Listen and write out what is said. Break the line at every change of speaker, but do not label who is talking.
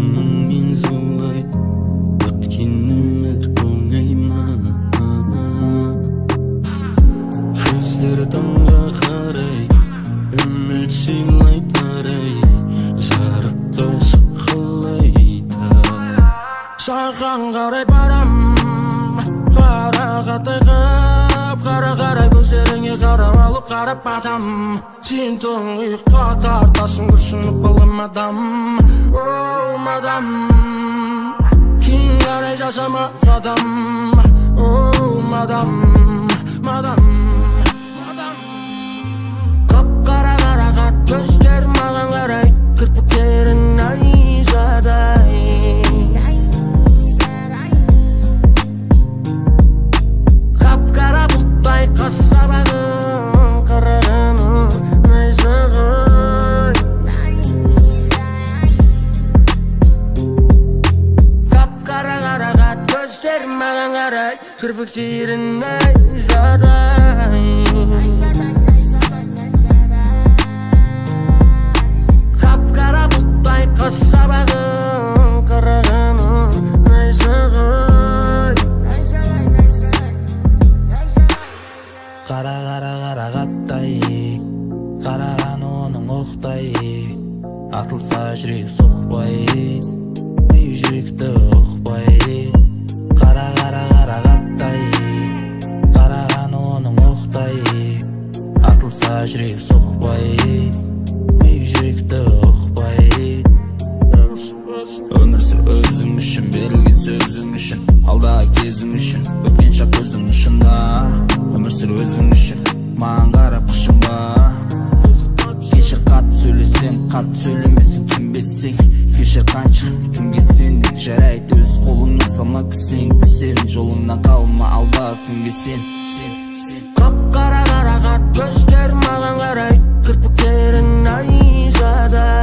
мен зулай өткен өмір оңайма. Көздері таңға қарай үміт сыйлайды арай, жарықта сықылайды. Саған қарай барам, қарағатай қап, қара-қарай көздеріңе қарап алып қарап батам. Сен тұңғиыққа тартасың күрсініп балым адам. Оу мадам, кейін қарай жасама қадам. Оу мадам, мадам. Қап-қара қарағат көздер маған қарай, кірпіктерін найзадай. Қап-қара бұлттай қас-қабағың, қарағаның найзағай. Қап-қара қарағат көздер маған қарай, кірпіктерін найзадай. Қап-қара бұлттай қас-қабағың, қарағаның найзағай. Қара-қарағаттай, қараған оның оқтай, атылса жүрек соқпай, үй жүректі ұқпай. Қара-қарағаттай, қараған оның оқтай, атылса жүрек соқпай, үй жүректі ұқпай. Өмір сүр өзің үшін, берілген сөзің үшін, алдағы кезің үшін, өткен шақ көзің ұшында. Өмір сүр өзің үшін, маған қарап қышынба. Кешір қатты сөйлесең, қатты сөйлемесең, түнбесең. Кешір қанша кімге сендің, жарайды өз қолыңмен салма күсең. Күсенің жолыңнан қалма, алдағы күнге сен. Қап-қара қарағат көздер маған қарай, кірпіктерін найзадай.